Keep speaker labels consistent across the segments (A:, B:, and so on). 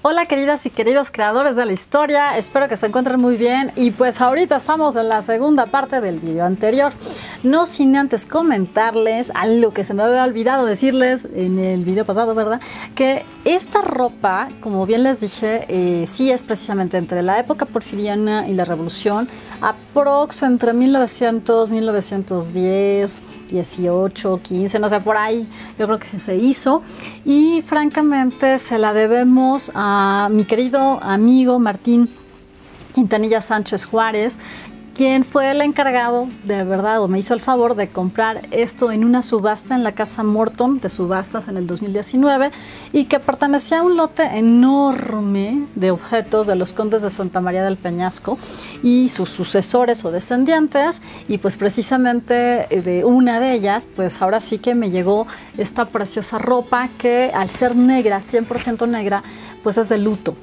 A: Hola queridas y queridos creadores de la historia, espero que se encuentren muy bien y pues ahorita estamos en la segunda parte del video anterior. No sin antes comentarles algo que se me había olvidado decirles en el video pasado, ¿verdad? Que esta ropa, como bien les dije, sí es precisamente entre la época porfiriana y la revolución, aprox entre 1900, 1910, 18, 15, no sé, por ahí yo creo que se hizo y francamente se la debemos a mi querido amigo Martín Quintanilla Sánchez Juárez, quien fue el encargado, de verdad, o me hizo el favor de comprar esto en una subasta en la Casa Morton de subastas en el 2019 y que pertenecía a un lote enorme de objetos de los condes de Santa María del Peñasco y sus sucesores o descendientes, y pues precisamente de una de ellas, pues ahora sí que me llegó esta preciosa ropa que al ser negra, 100% negra, pues es de luto.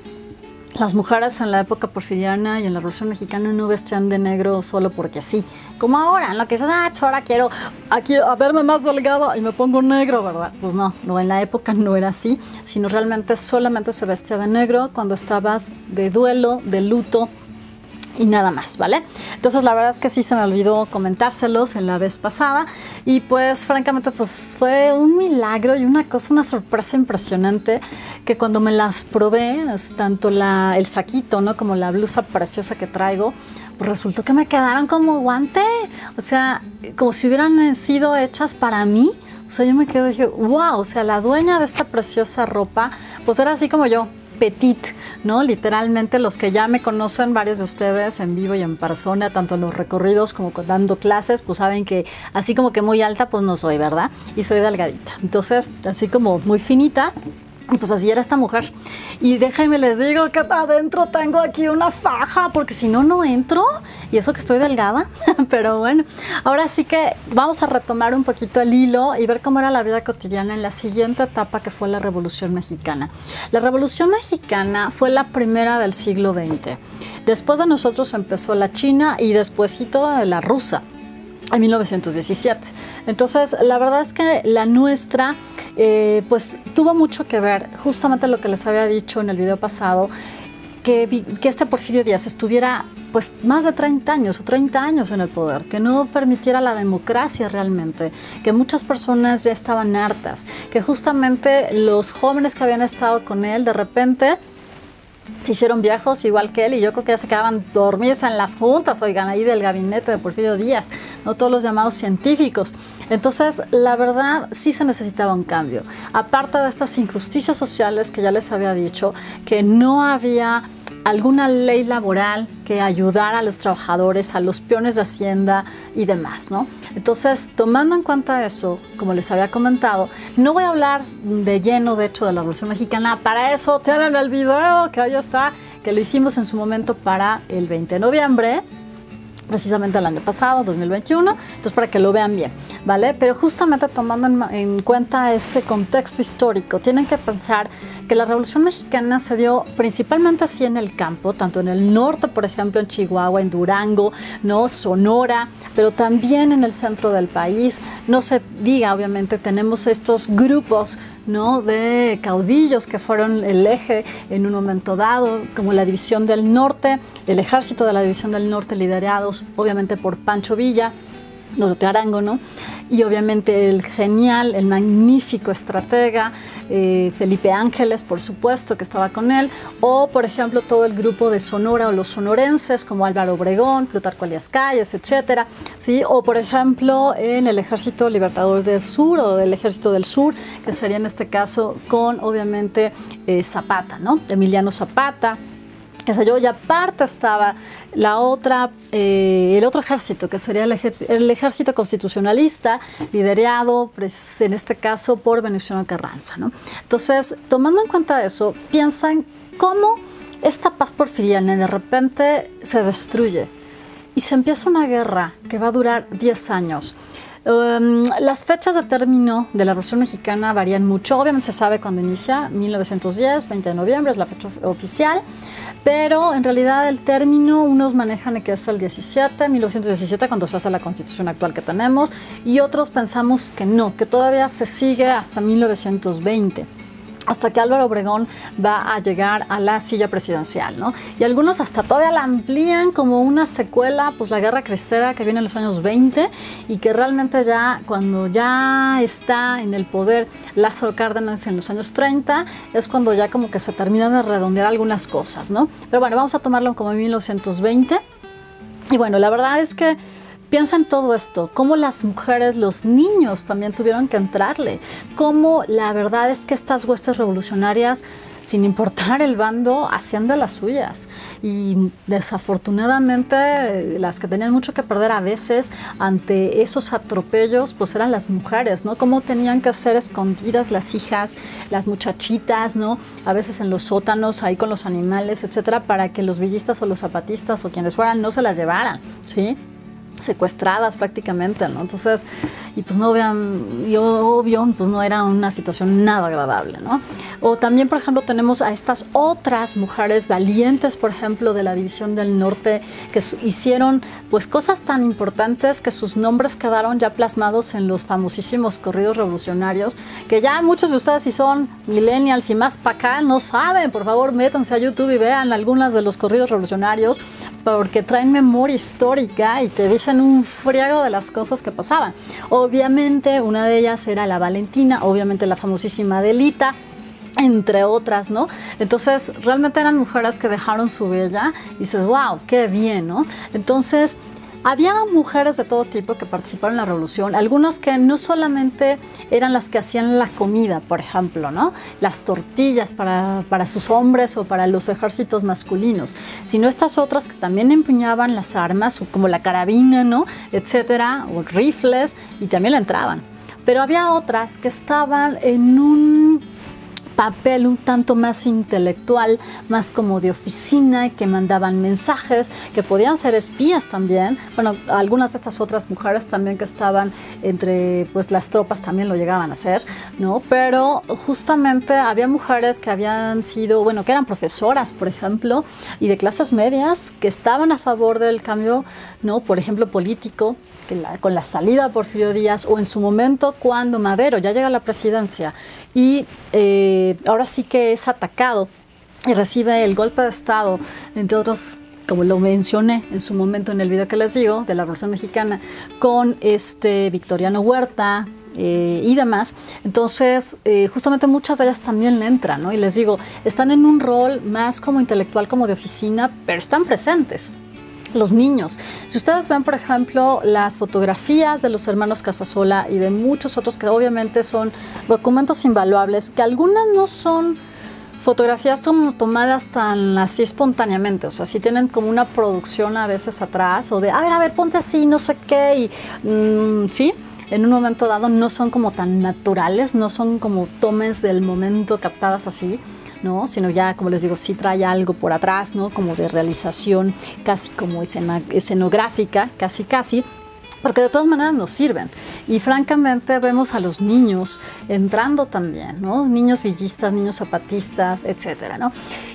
A: Las mujeres en la época porfiriana y en la Revolución Mexicana no vestían de negro solo porque sí. Como ahora, en lo que dices, pues ahora quiero aquí a verme más delgada y me pongo negro, ¿verdad? Pues no, en la época no era así, sino realmente solamente se vestía de negro cuando estabas de duelo, de luto, y nada más, ¿vale? Entonces la verdad es que sí se me olvidó comentárselos en la vez pasada y pues francamente pues fue un milagro y una sorpresa impresionante que cuando me las probé, tanto el saquito, ¿no? Como la blusa preciosa que traigo, pues resultó que me quedaron como guante, o sea, como si hubieran sido hechas para mí. O sea, yo me quedé y dije, wow, o sea, la dueña de esta preciosa ropa pues era así como yo, petit, ¿no? Literalmente los que ya me conocen, varios de ustedes en vivo y en persona, tanto en los recorridos como dando clases, pues saben que así como que muy alta, pues no soy, ¿verdad? Y soy delgadita. Entonces, así como muy finita. Y pues así era esta mujer. Y déjenme les digo que adentro tengo aquí una faja, porque si no, no entro. Y eso que estoy delgada. Pero bueno, ahora sí que vamos a retomar un poquito el hilo y ver cómo era la vida cotidiana en la siguiente etapa que fue la Revolución Mexicana. La Revolución Mexicana fue la primera del siglo XX. Después de nosotros empezó la China y despuésito la rusa, en 1917. Entonces, la verdad es que la nuestra pues tuvo mucho que ver, justamente lo que les había dicho en el video pasado, que este Porfirio Díaz estuviera pues más de 30 años o 30 años en el poder, que no permitiera la democracia realmente, que muchas personas ya estaban hartas, que justamente los jóvenes que habían estado con él de repente se hicieron viejos igual que él y yo creo que ya se quedaban dormidos en las juntas, oigan, ahí del gabinete de Porfirio Díaz, no todos los llamados científicos. Entonces, la verdad, sí se necesitaba un cambio. Aparte de estas injusticias sociales que ya les había dicho, que no había alguna ley laboral que ayudara a los trabajadores, a los peones de Hacienda y demás, ¿no? Entonces, tomando en cuenta eso, como les había comentado, no voy a hablar de lleno, de hecho, de la Revolución Mexicana. Para eso tienen el video, que ahí está, que lo hicimos en su momento para el 20 de noviembre, precisamente el año pasado, 2021, entonces para que lo vean bien, ¿vale? Pero justamente tomando en cuenta ese contexto histórico, tienen que pensar que la Revolución Mexicana se dio principalmente así en el campo, tanto en el norte, por ejemplo, en Chihuahua, en Durango, ¿no? Sonora, pero también en el centro del país. No se diga, obviamente, tenemos estos grupos, ¿no? De caudillos que fueron el eje en un momento dado, como la División del Norte, el ejército de la División del Norte, liderados obviamente por Pancho Villa, Doroteo Arango, ¿no? Y obviamente el genial, el magnífico estratega Felipe Ángeles, por supuesto, que estaba con él, o por ejemplo todo el grupo de Sonora o los sonorenses como Álvaro Obregón, Plutarco Elías Calles, etcétera, ¿sí? O por ejemplo en el Ejército Libertador del Sur o el Ejército del Sur, que sería en este caso con obviamente Zapata, ¿no? Emiliano Zapata, qué sé yo, y aparte estaba la otra, el otro ejército, que sería el ejército constitucionalista, liderado pues, en este caso por Venustiano Carranza, ¿no? Entonces, tomando en cuenta eso, piensan cómo esta paz porfiriana de repente se destruye y se empieza una guerra que va a durar 10 años. Las fechas de término de la Revolución Mexicana varían mucho. Obviamente se sabe cuándo inicia, 1910, 20 de noviembre es la fecha oficial, pero en realidad el término unos manejan que es el 1917, cuando se hace la Constitución actual que tenemos, y otros pensamos que no, que todavía se sigue hasta 1920. Hasta que Álvaro Obregón va a llegar a la silla presidencial, ¿no? Y algunos hasta todavía la amplían como una secuela, pues la Guerra Cristera que viene en los años 20 y que realmente ya, cuando ya está en el poder Lázaro Cárdenas en los años 30, es cuando ya como que se terminan de redondear algunas cosas, ¿no? Pero bueno, vamos a tomarlo como en 1920. Y bueno, la verdad es que piensa en todo esto, cómo las mujeres, los niños también tuvieron que entrarle, cómo la verdad es que estas huestes revolucionarias, sin importar el bando, hacían de las suyas. Y desafortunadamente las que tenían mucho que perder a veces ante esos atropellos, pues eran las mujeres, ¿no? Cómo tenían que ser escondidas las hijas, las muchachitas, ¿no? A veces en los sótanos, ahí con los animales, etcétera, para que los villistas o los zapatistas o quienes fueran no se las llevaran, ¿sí? Secuestradas prácticamente, ¿no? Entonces, y pues no vean, y obvio, pues no era una situación nada agradable, ¿no? O también, por ejemplo, tenemos a estas otras mujeres valientes, por ejemplo, de la División del Norte, que hicieron pues cosas tan importantes que sus nombres quedaron ya plasmados en los famosísimos corridos revolucionarios, que ya muchos de ustedes, si son millennials y más para acá, no saben. Por favor, métanse a YouTube y vean algunas de los corridos revolucionarios, porque traen memoria histórica y te dicen un friego de las cosas que pasaban. Obviamente una de ellas era la Valentina, obviamente la famosísima Adelita, entre otras, ¿no? Entonces realmente eran mujeres que dejaron su huella y dices, wow, qué bien, ¿no? Entonces había mujeres de todo tipo que participaron en la revolución, algunas que no solamente eran las que hacían la comida, por ejemplo, ¿no? Las tortillas para sus hombres o para los ejércitos masculinos, sino estas otras que también empuñaban las armas, como la carabina, ¿no? Etcétera, o rifles, y también le entraban. Pero había otras que estaban en un papel un tanto más intelectual, más como de oficina, que mandaban mensajes, que podían ser espías también. Bueno, algunas de estas otras mujeres también que estaban entre pues las tropas también lo llegaban a hacer, ¿no? Pero justamente había mujeres que habían sido, bueno, que eran profesoras, por ejemplo, y de clases medias, que estaban a favor del cambio, ¿no? Por ejemplo, político, con la salida de Porfirio Díaz, o en su momento cuando Madero ya llega a la presidencia y ahora sí que es atacado y recibe el golpe de Estado, entre otros, como lo mencioné en su momento en el video que les digo, de la Revolución Mexicana, con Victoriano Huerta y demás. Entonces, justamente muchas de ellas también le entran, ¿no? Y les digo, están en un rol más como intelectual, como de oficina, pero están presentes. Los niños. Si ustedes ven, por ejemplo, las fotografías de los hermanos Casasola y de muchos otros que obviamente son documentos invaluables, que algunas no son fotografías como tomadas tan así espontáneamente, o sea, sí tienen como una producción a veces atrás, o de, a ver, ponte así, no sé qué, y sí, en un momento dado no son como tan naturales, no son como tomes del momento captadas así, ¿no? Sino ya, como les digo, sí trae algo por atrás, ¿no? Como de realización casi como escenográfica, casi, porque de todas maneras nos sirven. Y francamente vemos a los niños entrando también, ¿no? Niños villistas, niños zapatistas, etcétera, ¿no?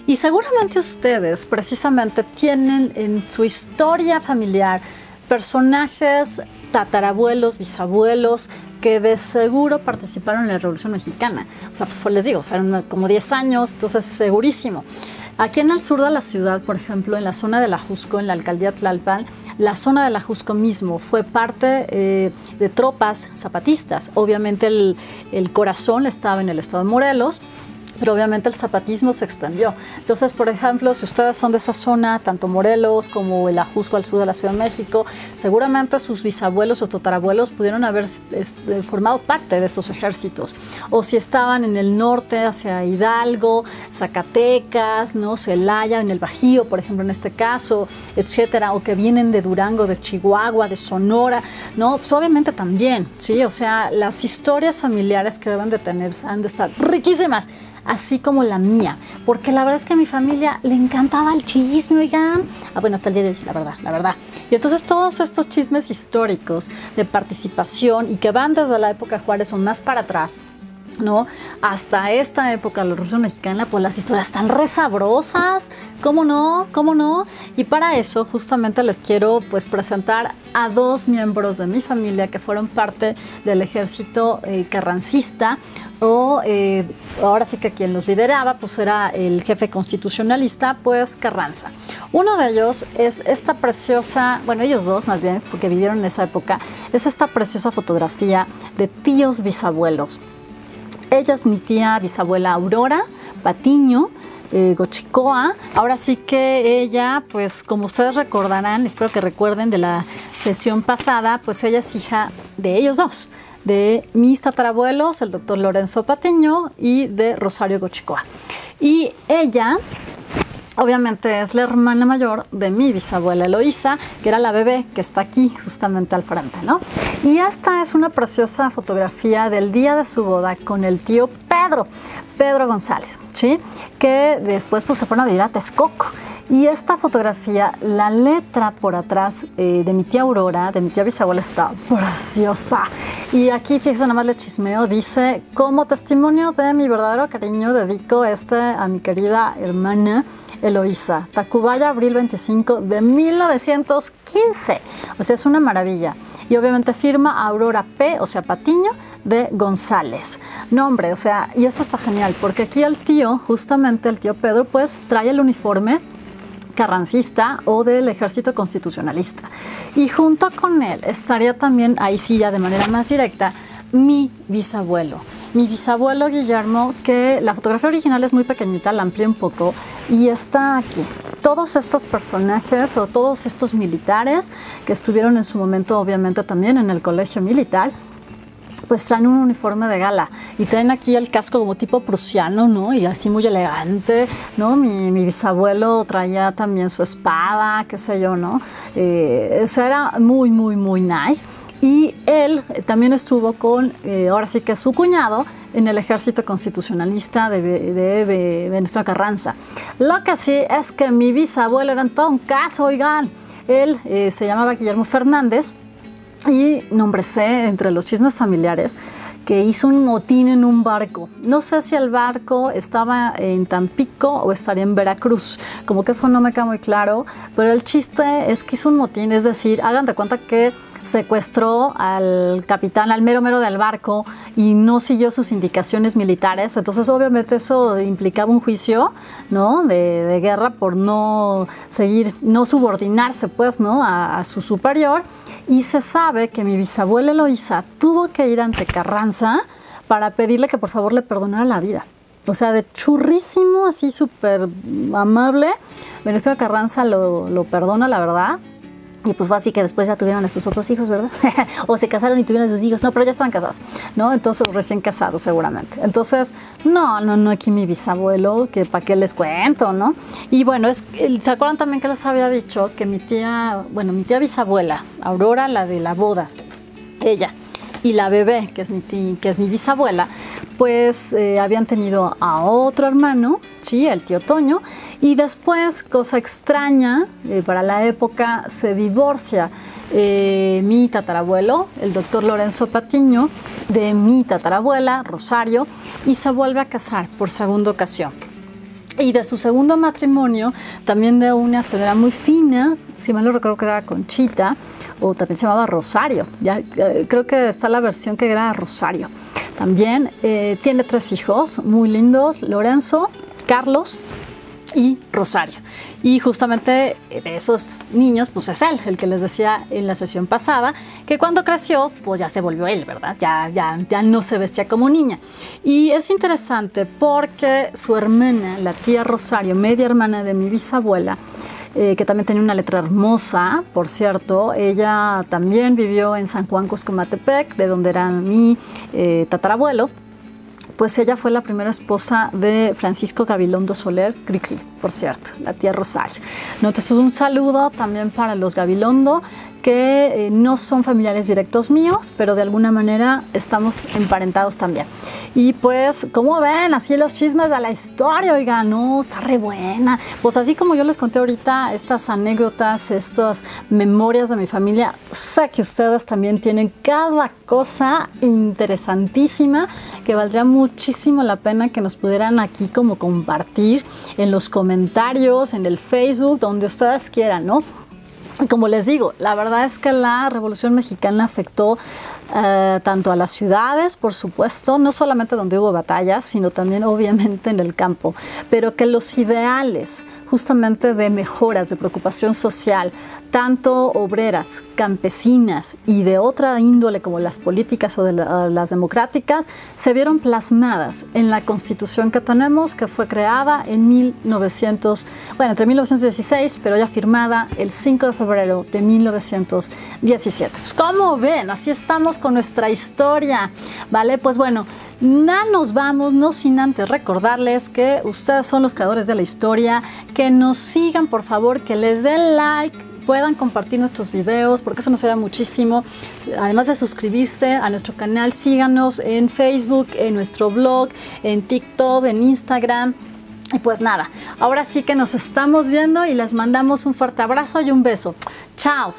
A: Y seguramente ustedes precisamente tienen en su historia familiar personajes, tatarabuelos, bisabuelos, que de seguro participaron en la Revolución Mexicana. O sea, pues les digo, fueron como 10 años, entonces segurísimo. Aquí en el sur de la ciudad, por ejemplo, en la zona de la Jusco, en la alcaldía Tlalpan, la zona de la Jusco mismo fue parte de tropas zapatistas. Obviamente el corazón estaba en el estado de Morelos, pero obviamente el zapatismo se extendió. Entonces, por ejemplo, si ustedes son de esa zona, tanto Morelos como el Ajusco al sur de la Ciudad de México, seguramente sus bisabuelos o tatarabuelos pudieron haber formado parte de estos ejércitos. O si estaban en el norte, hacia Hidalgo, Zacatecas, ¿no? Celaya, en el Bajío, por ejemplo, en este caso, etcétera, o que vienen de Durango, de Chihuahua, de Sonora, ¿no? Pues obviamente también, ¿sí? O sea, las historias familiares que deben de tener han de estar riquísimas, así como la mía, porque la verdad es que a mi familia le encantaba el chisme, oigan. Bueno, hasta el día de hoy, la verdad. Y entonces todos estos chismes históricos de participación y que van desde la época de Juárez o más para atrás, ¿no? Hasta esta época de la Revolución Mexicana, pues las historias están re sabrosas, ¿cómo no? ¿Cómo no? Y para eso justamente les quiero pues presentar a dos miembros de mi familia que fueron parte del ejército carrancista, o ahora sí que quien los lideraba pues era el jefe constitucionalista, pues Carranza. Uno de ellos es esta preciosa, bueno, ellos dos más bien, porque vivieron en esa época, es esta preciosa fotografía de tíos bisabuelos. Ella es mi tía bisabuela Aurora Patiño Gochicoa. Ahora sí que ella, pues como ustedes recordarán, espero que recuerden de la sesión pasada, pues ella es hija de ellos dos, de mis tatarabuelos, el doctor Lorenzo Patiño y de Rosario Gochicoa. Y ella, obviamente, es la hermana mayor de mi bisabuela Eloísa, que era la bebé que está aquí justamente al frente, ¿no? Y esta es una preciosa fotografía del día de su boda con el tío Pedro González, ¿sí? Que después pues se fueron a vivir a Texcoco. Y esta fotografía, la letra por atrás de mi tía Aurora, de mi tía bisabuela, está preciosa. Y aquí, fíjense, nada más le chismeo, dice: como testimonio de mi verdadero cariño, dedico a mi querida hermana Eloísa, Tacubaya, abril 25 de 1915. O sea, es una maravilla. Y obviamente firma Aurora P., o sea, Patiño, de González. Nombre, o sea, y esto está genial, porque aquí el tío, justamente el tío Pedro, pues trae el uniforme carrancista o del ejército constitucionalista. Y junto con él estaría también, ahí sí ya de manera más directa, mi bisabuelo Guillermo, que la fotografía original es muy pequeñita, la amplié un poco, y está aquí. Todos estos personajes o todos estos militares que estuvieron en su momento obviamente también en el colegio militar, pues traen un uniforme de gala y traen aquí el casco como tipo prusiano, ¿no? Y así muy elegante, ¿no? Mi bisabuelo traía también su espada, qué sé yo, ¿no? Eso era muy, muy, muy nice. Y él también estuvo con, ahora sí que su cuñado, en el ejército constitucionalista de Venustiano Carranza. Lo que sí es que mi bisabuelo era en todo un caso, oigan. Él se llamaba Guillermo Fernández y nombrecé entre los chismes familiares que hizo un motín en un barco. No sé si el barco estaba en Tampico o estaría en Veracruz, como que eso no me queda muy claro, pero el chiste es que hizo un motín, es decir, hagan de cuenta que secuestró al capitán, al mero del barco, y no siguió sus indicaciones militares. Entonces obviamente eso implicaba un juicio, ¿no? de guerra por no seguir, no subordinarse pues, ¿no? a su superior. Y se sabe que mi bisabuela Eloísa tuvo que ir ante Carranza para pedirle que por favor le perdonara la vida. O sea, de churrísimo, así súper amable. Venustiano Carranza lo perdona, la verdad. Y pues fue así que después ya tuvieron a sus otros hijos, ¿verdad? O se casaron y tuvieron a sus hijos. No, pero ya estaban casados, ¿no? Entonces, recién casados seguramente. Entonces, no, aquí mi bisabuelo, que para qué les cuento, ¿no? Y bueno, ¿se acuerdan también que les había dicho que mi tía bisabuela, Aurora, la de la boda, ella, y la bebé, que es mi bisabuela, pues habían tenido a otro hermano, sí, el tío Toño, y después, cosa extraña, para la época, se divorcia mi tatarabuelo, el doctor Lorenzo Patiño, de mi tatarabuela, Rosario, y se vuelve a casar por segunda ocasión. Y de su segundo matrimonio, también de una señora muy fina, si mal no recuerdo que era Conchita, o también se llamaba Rosario. Ya, creo que está la versión que era Rosario. También tiene 3 hijos muy lindos: Lorenzo, Carlos y Rosario. Y justamente de esos niños, pues es él, el que les decía en la sesión pasada, que cuando creció, pues ya se volvió él, ¿verdad? Ya no se vestía como niña. Y es interesante porque su hermana, la tía Rosario, media hermana de mi bisabuela, que también tenía una letra hermosa, por cierto, ella también vivió en San Juan Coscomatepec, de donde era mi tatarabuelo. Pues ella fue la primera esposa de Francisco Gabilondo Soler Cricri, por cierto, la tía Rosario. ¿No? Entonces un saludo también para los Gabilondo, que no son familiares directos míos, pero de alguna manera estamos emparentados también. Y pues, como ven, así los chismes de la historia, oigan, no, está re buena. Pues así como yo les conté ahorita estas anécdotas, estas memorias de mi familia, sé que ustedes también tienen cada cosa interesantísima que valdría muchísimo la pena que nos pudieran aquí como compartir en los comentarios, en el Facebook, donde ustedes quieran, ¿no? Y como les digo, la verdad es que la Revolución Mexicana afectó tanto a las ciudades, por supuesto, no solamente donde hubo batallas, sino también obviamente en el campo, pero que los ideales justamente de mejoras, de preocupación social, tanto obreras, campesinas y de otra índole como las políticas o de las democráticas, se vieron plasmadas en la Constitución que tenemos, que fue creada en entre 1916, pero ya firmada el 5 de febrero de 1917. Pues, ¿cómo ven? Así estamos con nuestra historia, ¿vale? Pues bueno, no nos vamos, no sin antes recordarles que ustedes son los creadores de la historia, que nos sigan, por favor, que les den like, puedan compartir nuestros videos, porque eso nos ayuda muchísimo. Además de suscribirse a nuestro canal, síganos en Facebook, en nuestro blog, en TikTok, en Instagram. Y pues nada, ahora sí que nos estamos viendo y les mandamos un fuerte abrazo y un beso. ¡Chao!